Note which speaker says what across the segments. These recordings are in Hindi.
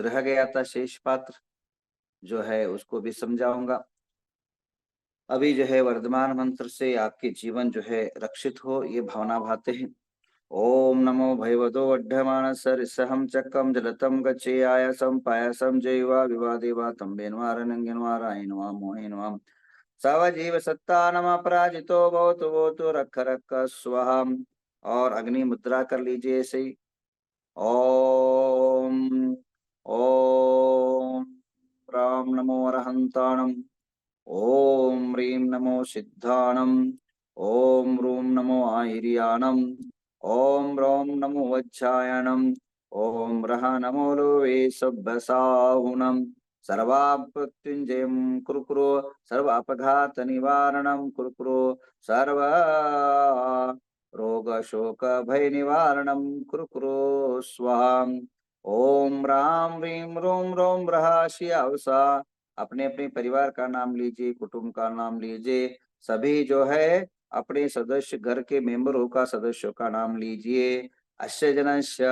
Speaker 1: रह गया था शेष पात्र जो है उसको भी समझाऊंगा। अभी जो है वर्धमान मंत्र से आपके जीवन जो है रक्षित हो, ये भावना भाते हैं। ओम नमो भगवतो वड्ढमानसरिसहं चक्रम जलतम गच्छे आयासं पायासं जैवा विवादेवा तम बेन्वारनंगन्वारायणवा मोहिनवाम सवजीव सत्तानम अपराजितो भवतु रख रख स्वाहा। और अग्नि मुद्रा कर लीजिए ऐसे ही। ओम ओम राम नमो अरहंताणम। ओम ह्रीं नमो सिद्धाणम। ओम रूं नमो आहिर्याणम। ओम रोम नमो वज्रायणम। ओम रह नमो लोवे सब्बसाहुनम। सर्वापत्युंजयं कुरुकुरु सर्व अपघात निवारणं कुरुकुरु सर्व रोग शोक भय निवारणं कुरुकुरु स्वाहा। ओम राम ह्रीं रोम रोम रहस्यावसा। अपने अपने परिवार का नाम लीजिए, कुटुंब का नाम लीजिए, सभी जो है अपने सदस्य घर के मेंबरों का सदस्यों का नाम लीजिए। अस्य जनस्य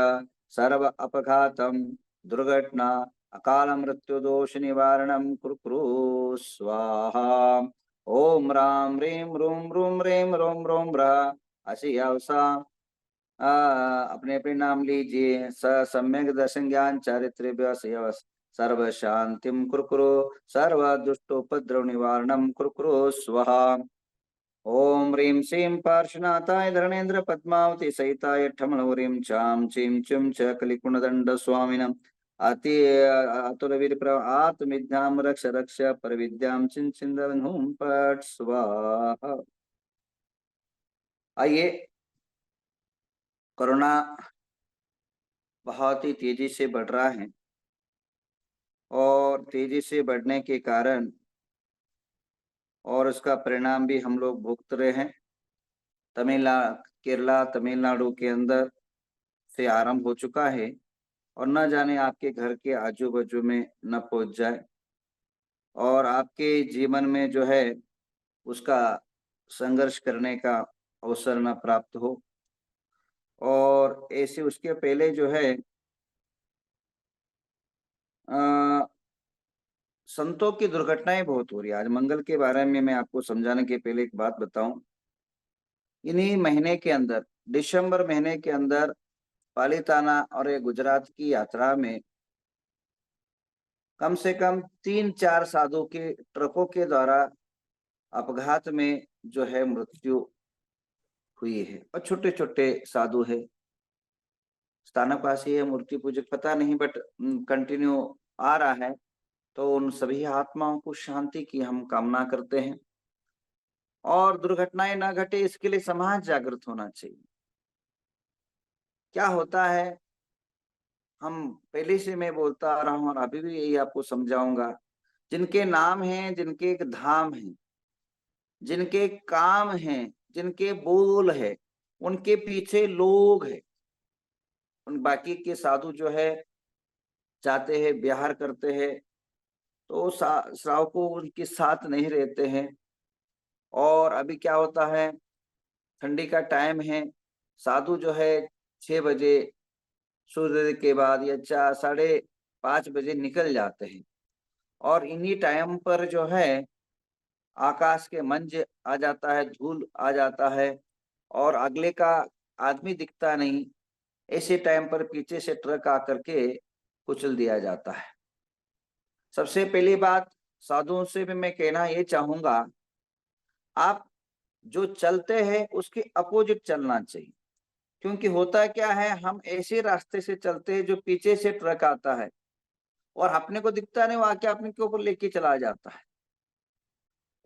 Speaker 1: सर्व अपघातम दुर्घटना अकाल मृत्यु दोष निवारणम कुरु स्वाहा। ओम राम ह्रीं रूम रूम रेम रोम रोम रहा असी अवसा। अपने अपने नाम लीजिए। स सम्यक दर्शन ज्ञान चारित्र्य सर्व शांतिम कुरकुरु सर्व दुष्टोपद्रव निवारणम कुरकुरु स्वाहा। ओम ह्रीं श्रीं पार्श्वनाथाय धरणेन्द्र पद्मावती सहिताय ठमणवरीं चाम चीं चुम च कलिकुणदंड स्वामिनम अति अतुलवीर आत्मिध्याम रक्ष रक्ष परविद्याम चिंचिंदन पट स्वाहा। आइए, कोरोना बहुत ही तेजी से बढ़ रहा है और तेजी से बढ़ने के कारण और उसका परिणाम भी हम लोग भुगत रहे हैं। केरला तमिलनाडु के अंदर से आरंभ हो चुका है और न जाने आपके घर के आजू बाजू में न पहुंच जाए और आपके जीवन में जो है उसका संघर्ष करने का अवसर न प्राप्त हो। और ऐसे उसके पहले जो है संतों की दुर्घटनाएं बहुत हो रही है। आज मंगल के बारे में मैं आपको समझाने के पहले एक बात बताऊं। इन्हीं महीने के अंदर, दिसंबर महीने के अंदर पालिताना और ये गुजरात की यात्रा में कम से कम 3-4 साधु के ट्रकों के द्वारा अपघात में जो है मृत्यु हुई है। और छोटे छोटे साधु है, स्थानकवासी है, मूर्ति पूजक पता नहीं, बट कंटिन्यू आ रहा है। तो उन सभी आत्माओं को शांति की हम कामना करते हैं और दुर्घटनाएं ना घटे इसके लिए समाज जागृत होना चाहिए। क्या होता है, हम पहले से मैं बोलता आ रहा हूं और अभी भी यही आपको समझाऊंगा। जिनके नाम हैं, जिनके धाम हैं, जिनके काम हैं, जिनके बोल है, उनके पीछे लोग हैं। उन बाकी के साधु जो है जाते हैं, विहार करते हैं, तो श्रावकों उनके साथ नहीं रहते हैं। और अभी क्या होता है, ठंडी का टाइम है, साधु जो है 6 बजे सूर्योदय के बाद या 4-5:30 निकल जाते हैं और इन्हीं टाइम पर जो है आकाश के मंज आ जाता है, धूल आ जाता है और अगले का आदमी दिखता नहीं। ऐसे टाइम पर पीछे से ट्रक आकर के कुचल दिया जाता है। सबसे पहली बात साधुओं से भी मैं कहना ये चाहूंगा, आप जो चलते हैं उसके अपोजिट चलना चाहिए। क्योंकि होता क्या है, हम ऐसे रास्ते से चलते हैं जो पीछे से ट्रक आता है और अपने को दिखता नहीं, वो आके अपने के ऊपर लेके चला जाता है।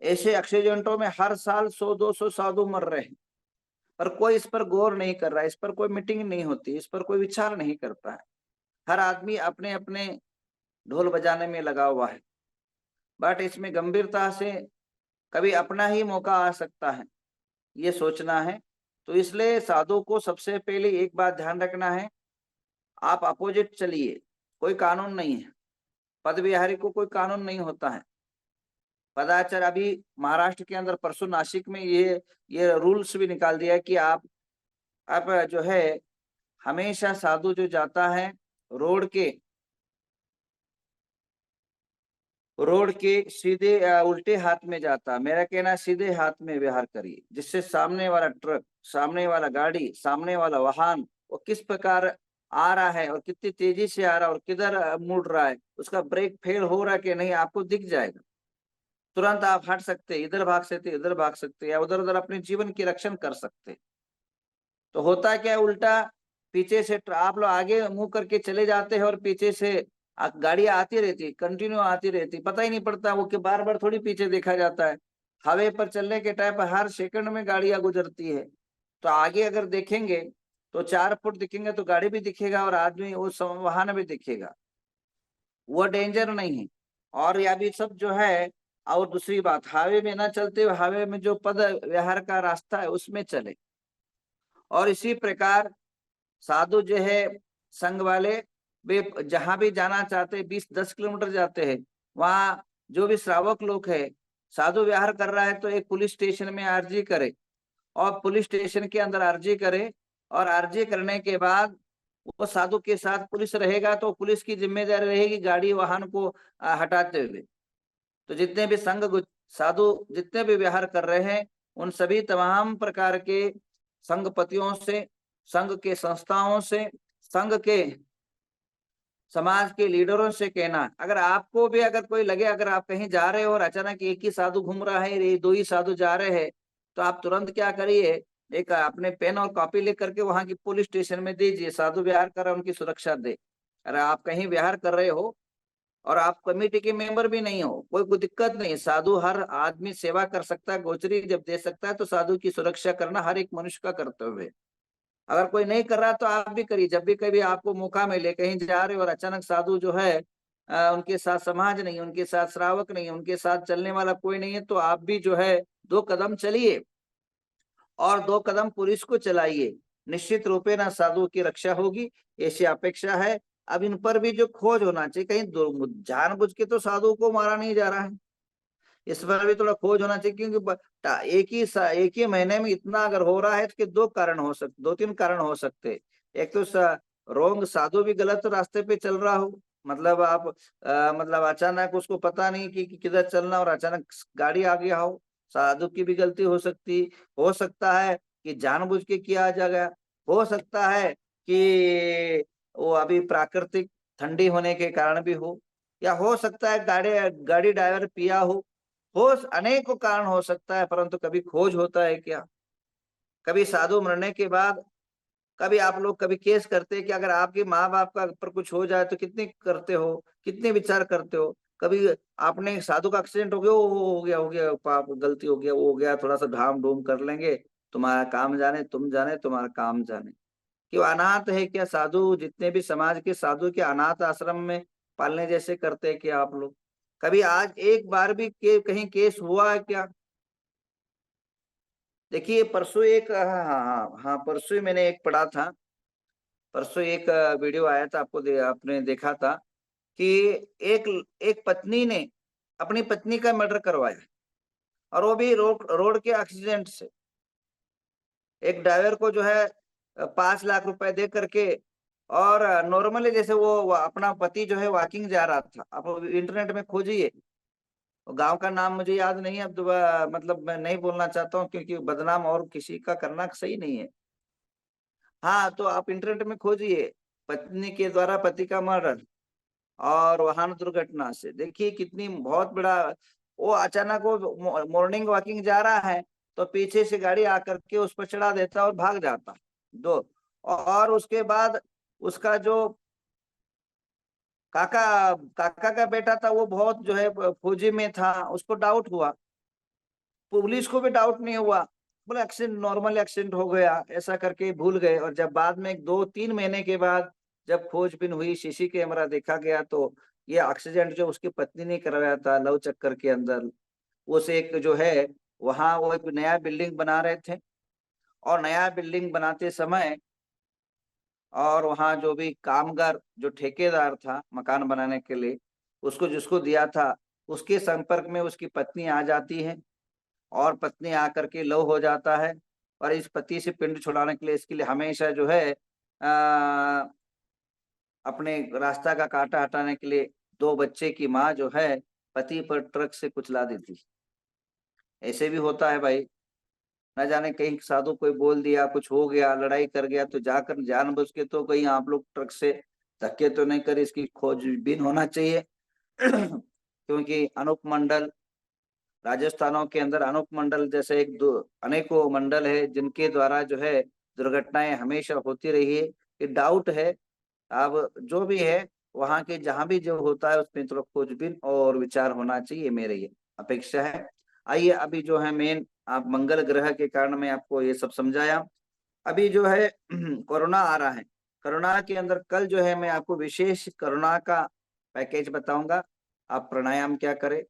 Speaker 1: ऐसे एक्सीडेंटों में हर साल 100-200 साधु मर रहे हैं, पर कोई इस पर गौर नहीं कर रहा है, इस पर कोई मीटिंग नहीं होती, इस पर कोई विचार नहीं करता है। हर आदमी अपने अपने ढोल बजाने में लगा हुआ है, बट इसमें गंभीरता से कभी अपना ही मौका आ सकता है, ये सोचना है। तो इसलिए साधु को सबसे पहले एक बात ध्यान रखना है, आप अपोजिट चलिए। कोई कानून नहीं है, पद विहारी को कोई कानून नहीं होता है। पदाचार अभी महाराष्ट्र के अंदर परसों नासिक में ये रूल्स भी निकाल दिया है कि आप जो है हमेशा साधु जो जाता है रोड के रोड के सीधे उल्टे हाथ में जाता। मेरा कहना है सीधे हाथ में व्यवहार करिए, जिससे सामने वाला ट्रक, सामने वाला गाड़ी, सामने वाला वाहन वो किस प्रकार आ रहा है और कितनी तेजी से आ रहा है और किधर मुड़ रहा है, उसका ब्रेक फेल हो रहा है कि नहीं आपको दिख जाएगा। तुरंत आप हट सकते, इधर भाग सकते, इधर भाग सकते, या उधर उधर अपने जीवन की रक्षण कर सकते। तो होता क्या है उल्टा, पीछे से आप लोग आगे मुंह करके चले जाते हैं और पीछे से गाड़ियां आती रहती, कंटिन्यू आती रहती, पता ही नहीं पड़ता वो कि बार बार थोड़ी पीछे देखा जाता है। हाईवे पर चलने के टाइम पर हर सेकंड में गाड़ियां गुजरती है, तो आगे अगर देखेंगे तो 4 फुट दिखेंगे तो गाड़ी भी दिखेगा और आदमी वो वाहन भी दिखेगा, वो डेंजर नहीं है। और या भी सब जो है, और दूसरी बात, हाईवे में ना चलते हुए हाईवे में जो पद व्यवहार का रास्ता है उसमें चले। और इसी प्रकार साधु जो है संघ वाले, वे जहां भी जाना चाहते हैं 20-10 किलोमीटर जाते हैं, वहां जो भी श्रावक लोग है, साधु विहार कर रहा है तो एक पुलिस स्टेशन में अर्जी करे, और पुलिस स्टेशन के अंदर अर्जी करे, और अर्जी करने के बाद वो साधु के साथ पुलिस रहेगा तो पुलिस की जिम्मेदारी रहेगी गाड़ी वाहन को हटाते हुए। तो जितने भी साधु जितने भी विहार कर रहे हैं, उन सभी तमाम प्रकार के संघपतियों से, संघ के संस्थाओं से, संघ के समाज के लीडरों से कहना, अगर आपको भी अगर कोई लगे, अगर आप कहीं जा रहे हो और अचानक एक ही साधु घूम रहा है, ये 2 ही साधु जा रहे हैं, तो आप तुरंत क्या करिए, एक अपने पेन और कॉपी लेकर के वहां की पुलिस स्टेशन में दीजिए, साधु विहार कर रहे उनकी सुरक्षा दे। अगर आप कहीं विहार कर रहे हो और आप कमेटी के मेंबर भी नहीं हो, कोई दिक्कत नहीं, साधु हर आदमी सेवा कर सकता है, गोचरी जब दे सकता है तो साधु की सुरक्षा करना हर एक मनुष्य का कर्तव्य है। अगर कोई नहीं कर रहा तो आप भी करिए, जब भी कभी आपको मौका मिले, कहीं जा रहे हो और अचानक साधु जो है उनके साथ समाज नहीं, उनके साथ श्रावक नहीं, उनके साथ चलने वाला कोई नहीं है, तो आप भी जो है 2 कदम चलिए और 2 कदम पुलिस को चलाइए, निश्चित रूपे ना साधु की रक्षा होगी, ऐसी अपेक्षा है। अब इन पर भी जो खोज होना चाहिए, कहीं जानबूझ के तो साधु को मारा नहीं जा रहा है, इस पर भी थोड़ा खोज होना चाहिए, क्योंकि एक ही महीने में इतना अगर हो रहा है तो 2 कारण हो सकते, 2-3 कारण हो सकते। एक तो रोंग साधु भी गलत रास्ते पे चल रहा हो, मतलब आप मतलब अचानक उसको पता नहीं कि किधर चलना और अचानक गाड़ी आ गया हो, साधु की भी गलती हो सकता है कि जानबूझ के किया जा गया, हो सकता है कि वो अभी प्राकृतिक ठंडी होने के कारण भी हो, या हो सकता है गाड़ी गाड़ी ड्राइवर पिया हो अनेकों कारण हो सकता है, परंतु कभी खोज होता है क्या? कभी साधु मरने के बाद, कभी आप लोग कभी केस करते हैं कि अगर आपके माँ बाप का पर कुछ हो जाए तो कितने करते हो, कितने विचार करते हो? कभी आपने साधु का एक्सीडेंट हो गया, वो हो गया पाप, गलती हो गया, वो हो गया, थोड़ा सा धाम धूम कर लेंगे, तुम्हारा काम जाने, तुम जाने, तुम्हारा काम जाने। क्यों अनाथ है क्या साधु? जितने भी समाज के साधु के अनाथ आश्रम में पालने जैसे करते हैं क्या आप लोग? कभी आज एक बार भी कहीं केस हुआ है क्या? देखिए परसों एक, हाँ हाँ हाँ हाँ, परसों ही मैंने एक पढ़ा था, परसों एक वीडियो आया था, आपने देखा था कि एक एक पत्नी ने अपनी पत्नी का मर्डर करवाया, और वो भी रोड रोड के एक्सीडेंट से। एक ड्राइवर को जो है 5 लाख रुपए दे करके, और नॉर्मली जैसे वो अपना पति जो है वॉकिंग जा रहा था, आप इंटरनेट में खोजिए, गांव का नाम मुझे याद नहीं है, अब मतलब मैं नहीं बोलना चाहता हूँ क्योंकि बदनाम और किसी का करना सही नहीं है। हाँ, तो आप इंटरनेट में खोजिए, पत्नी के द्वारा पति का मर्डर और वाहन दुर्घटना से, देखिए कितनी बहुत बड़ा। वो अचानक वो मॉर्निंग वॉकिंग जा रहा है तो पीछे से गाड़ी आकर के उस पर चढ़ा देता और भाग जाता दो। और उसके बाद उसका जो काका काका का बेटा था, वो बहुत जो है फौजी में था, उसको डाउट हुआ, पुलिस को भी डाउट नहीं हुआ, बोला एक्सीडेंट, नॉर्मल एक्सीडेंट हो गया, ऐसा करके भूल गए। और जब बाद में 2-3 महीने के बाद जब खोजबीन हुई, सीसी कैमरा देखा गया, तो ये एक्सीडेंट जो उसकी पत्नी ने करवाया था लव चक्कर के अंदर, उस एक जो है वहां वो एक नया बिल्डिंग बना रहे थे, और नया बिल्डिंग बनाते समय, और वहां जो भी कामगार जो ठेकेदार था मकान बनाने के लिए, उसको जिसको दिया था, उसके संपर्क में उसकी पत्नी आ जाती है, और पत्नी आकर के लव हो जाता है। और इस पति से पिंड छुड़ाने के लिए, इसके लिए हमेशा जो है अपने रास्ता का कांटा हटाने के लिए 2 बच्चे की माँ जो है पति पर ट्रक से कुचला देती। ऐसे भी होता है भाई, न जाने कहीं साधु कोई बोल दिया, कुछ हो गया, लड़ाई कर गया, तो जाकर जानबूझ के तो कहीं आप लोग ट्रक से धक्के तो नहीं करे, इसकी खोजबीन होना चाहिए। क्योंकि अनूप मंडल, राजस्थानों के अंदर अनूप मंडल जैसे एक दो अनेकों मंडल है जिनके द्वारा जो है दुर्घटनाएं हमेशा होती रही है। ये डाउट है। अब जो भी है, वहां के जहां भी जो होता है उसमें थोड़ा खोजबीन और विचार होना चाहिए, मेरे ये अपेक्षा है। आइए, अभी जो है मेन, आप मंगल ग्रह के कारण मैं आपको ये सब समझाया। अभी जो है कोरोना आ रहा है। कोरोना के अंदर कल जो है मैं आपको विशेष कोरोना का पैकेज बताऊंगा। आप प्राणायाम क्या करें,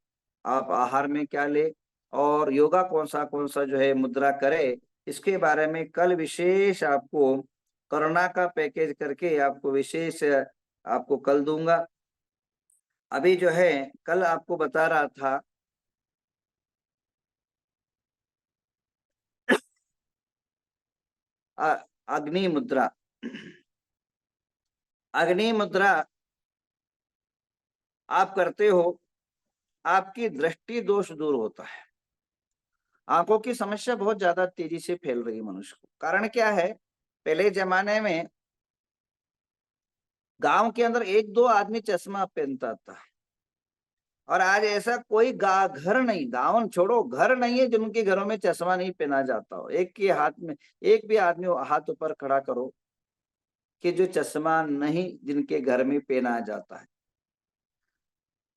Speaker 1: आप आहार में क्या ले, और योगा कौन सा जो है मुद्रा करे, इसके बारे में कल विशेष आपको कोरोना का पैकेज करके आपको विशेष आपको कल दूंगा। अभी जो है कल आपको बता रहा था अग्नि मुद्रा। अग्नि मुद्रा आप करते हो, आपकी दृष्टि दोष दूर होता है। आंखों की समस्या बहुत ज्यादा तेजी से फैल रही है मनुष्य को। कारण क्या है, पहले जमाने में गांव के अंदर एक दो आदमी चश्मा पहनता था, और आज ऐसा कोई घर नहीं, गांव छोड़ो, घर नहीं है जिनके घरों में चश्मा नहीं पहना जाता हो। एक के हाथ में, एक भी आदमी हाथ ऊपर खड़ा करो कि जो चश्मा नहीं जिनके घर में पहना जाता है।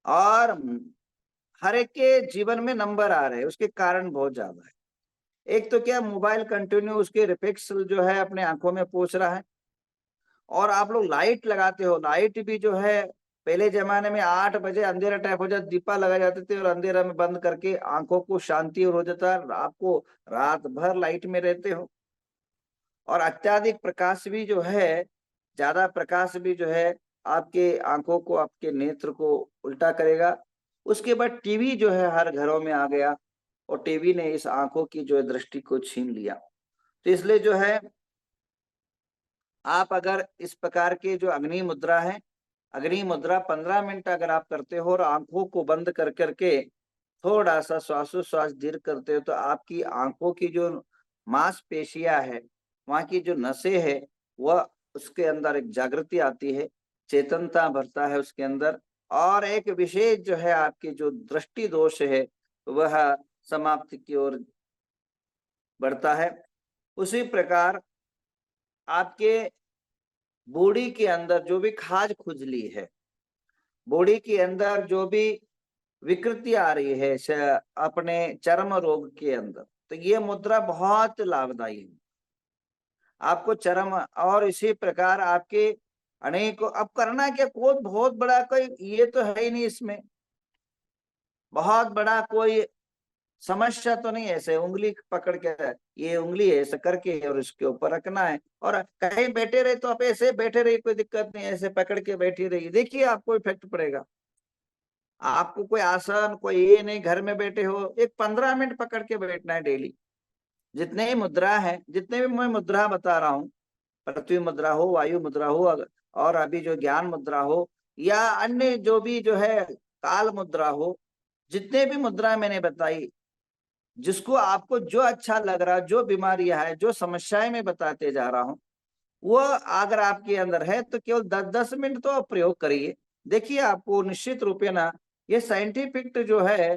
Speaker 1: और हर एक के जीवन में नंबर आ रहे हैं, उसके कारण बहुत ज्यादा है। एक तो क्या, मोबाइल कंटिन्यू उसके रिफ्लेक्स जो है अपने आंखों में पहुंच रहा है। और आप लोग लाइट लगाते हो, लाइट भी जो है पहले जमाने में 8 बजे अंधेरा टाइप हो जाता, दीपा लगा जाते थे और अंधेरा में बंद करके आंखों को शांति और हो जाता है, आपको रात भर लाइट में रहते हो। और अत्याधिक प्रकाश भी जो है, ज्यादा प्रकाश भी जो है आपके आंखों को, आपके नेत्र को उल्टा करेगा। उसके बाद टीवी जो है हर घरों में आ गया, और टीवी ने इस आंखों की जो है दृष्टि को छीन लिया। तो इसलिए जो है, आप अगर इस प्रकार के जो अग्नि मुद्रा है, अग्नि मुद्रा 15 मिनट अगर आप करते हो और आंखों को बंद कर करके थोड़ा सा श्वासोश्वास दीर्घ करते हो, तो आपकी आंखों की जो मांसपेशियां है, वहां की जो नसें है, वह उसके अंदर एक जागृति आती है, चेतनता भरता है उसके अंदर। और एक विशेष जो है आपकी जो दृष्टि दोष है, वह समाप्ति की ओर बढ़ता है। उसी प्रकार आपके बॉडी के अंदर जो भी खाज खुजली है, बॉडी के अंदर जो भी विकृति आ रही है अपने चर्म रोग के अंदर, तो ये मुद्रा बहुत लाभदायी है आपको चर्म। और इसी प्रकार आपके अनेकों, अब करना क्या, कोई बहुत बड़ा कोई ये तो है ही नहीं इसमें, बहुत बड़ा कोई समस्या तो नहीं है। ऐसे उंगली पकड़ के, ये उंगली है ऐसे करके और इसके ऊपर रखना है, और कहीं बैठे रहे तो आप ऐसे बैठे रहिए, कोई दिक्कत नहीं, ऐसे पकड़ के बैठी रहिए, देखिए आपको इफेक्ट पड़ेगा। आपको कोई आसन, कोई ये नहीं, घर में बैठे हो, एक 15 मिनट पकड़ के बैठना है डेली। जितने ही मुद्रा है, जितने भी मैं मुद्रा बता रहा हूँ, पृथ्वी मुद्रा हो, वायु मुद्रा हो, और अभी जो ज्ञान मुद्रा हो, या अन्य जो भी जो है काल मुद्रा हो, जितने भी मुद्रा मैंने बताई, जिसको आपको जो अच्छा लग रहा है, जो बीमारियां है, जो समस्याएं मैं बताते जा रहा हूँ, वो अगर आपके अंदर है तो केवल 10-10 मिनट तो आप प्रयोग करिए। देखिए आपको निश्चित रूपे ना ये साइंटिफिक जो है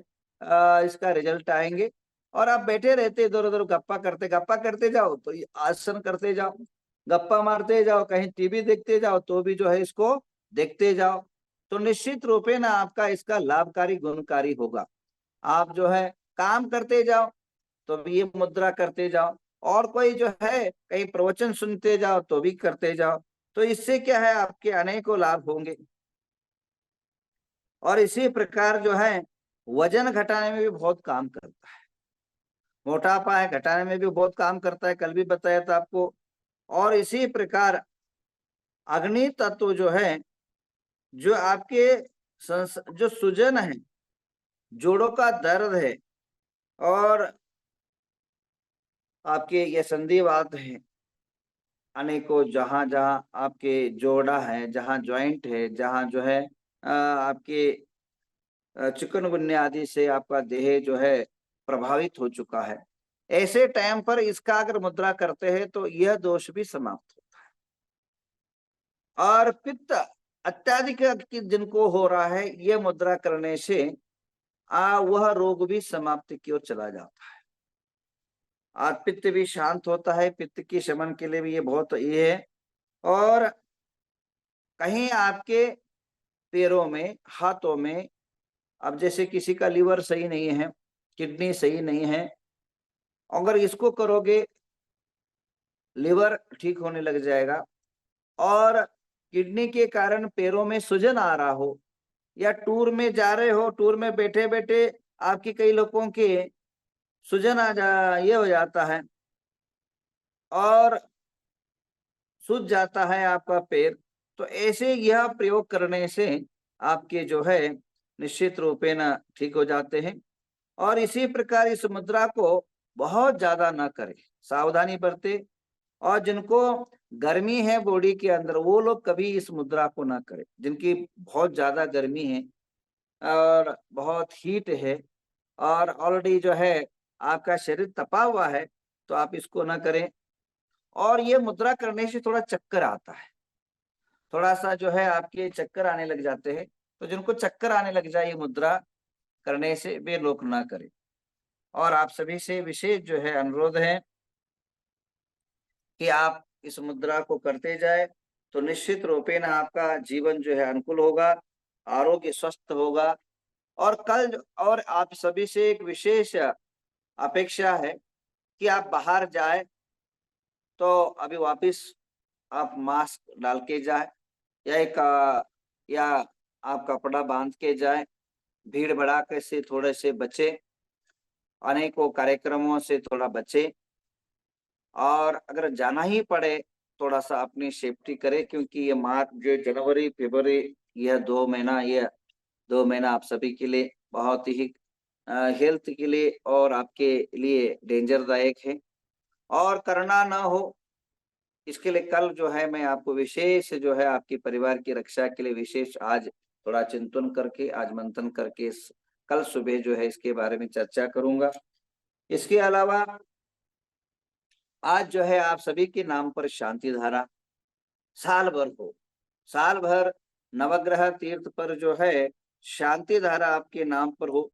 Speaker 1: इसका रिजल्ट आएंगे। और आप बैठे रहते इधर उधर गप्पा करते जाओ, तो ये आसन करते जाओ, गप्पा मारते जाओ, कहीं टीवी देखते जाओ तो भी जो है इसको देखते जाओ, तो निश्चित रूपे ना आपका इसका लाभकारी गुणकारी होगा। आप जो है काम करते जाओ तो भी ये मुद्रा करते जाओ, और कोई जो है कहीं प्रवचन सुनते जाओ तो भी करते जाओ, तो इससे क्या है आपके अनेकों लाभ होंगे। और इसी प्रकार जो है वजन घटाने में भी बहुत काम करता है, मोटापा है घटाने में भी बहुत काम करता है, कल भी बताया था आपको। और इसी प्रकार अग्नि तत्व जो है, जो आपके जो सूजन है, जोड़ों का दर्द है, और आपके ये संधिवात है, अनेकों जहां जहां आपके जोड़ा है, जहां जॉइंट है, जहां जो है आपके चिकनगुन्या आदि से आपका देह जो है प्रभावित हो चुका है, ऐसे टाइम पर इसका अगर मुद्रा करते हैं तो यह दोष भी समाप्त होता है। और पित्त अत्याधिक जिनको हो रहा है, यह मुद्रा करने से वह रोग भी समाप्ति की ओर चला जाता है। और पित्त भी शांत होता है, पित्त की शमन के लिए भी ये बहुत ये है। और कहीं आपके पैरों में, हाथों में, अब जैसे किसी का लीवर सही नहीं है, किडनी सही नहीं है, अगर इसको करोगे लीवर ठीक होने लग जाएगा। और किडनी के कारण पैरों में सूजन आ रहा हो, या टूर में जा रहे हो, टूर में बैठे बैठे आपकी कई लोगों के सूजन ये हो जाता है और सूज जाता है आपका पैर, तो ऐसे यह प्रयोग करने से आपके जो है निश्चित रूपे न ठीक हो जाते हैं। और इसी प्रकार इस मुद्रा को बहुत ज्यादा न करें, सावधानी बरते। और जिनको गर्मी है बॉडी के अंदर, वो लोग कभी इस मुद्रा को ना करें। जिनकी बहुत ज्यादा गर्मी है और बहुत हीट है और ऑलरेडी जो है आपका शरीर तपा हुआ है, तो आप इसको ना करें। और ये मुद्रा करने से थोड़ा चक्कर आता है, थोड़ा सा जो है आपके चक्कर आने लग जाते हैं, तो जिनको चक्कर आने लग जाए ये मुद्रा करने से, वे लोग ना करें। और आप सभी से विशेष जो है अनुरोध है कि आप इस मुद्रा को करते जाए, तो निश्चित रूपे ना आपका जीवन जो है अनुकूल होगा, आरोग्य स्वस्थ होगा। और और आप सभी से एक विशेष अपेक्षा है कि आप बाहर जाए तो अभी वापिस आप मास्क डाल के जाए, या या आप कपड़ा बांध के जाए, भीड़ भड़ाके से थोड़े से बचे, अनेकों कार्यक्रमों से थोड़ा बचे। और अगर जाना ही पड़े, थोड़ा सा अपनी सेफ्टी करे, क्योंकि ये मार्च जो जनवरी फरवरी, यह 2 महीना, यह 2 महीना आप सभी के लिए बहुत ही हेल्थ के लिए और आपके लिए डेंजरदायक है। और करना ना हो, इसके लिए कल जो है मैं आपको विशेष जो है आपके परिवार की रक्षा के लिए विशेष आज थोड़ा चिंतन करके, आज मंथन करके कल सुबह जो है इसके बारे में चर्चा करूंगा। इसके अलावा आज जो है आप सभी के नाम पर शांति धारा साल भर हो, साल भर नवग्रह तीर्थ पर जो है शांति धारा आपके नाम पर हो।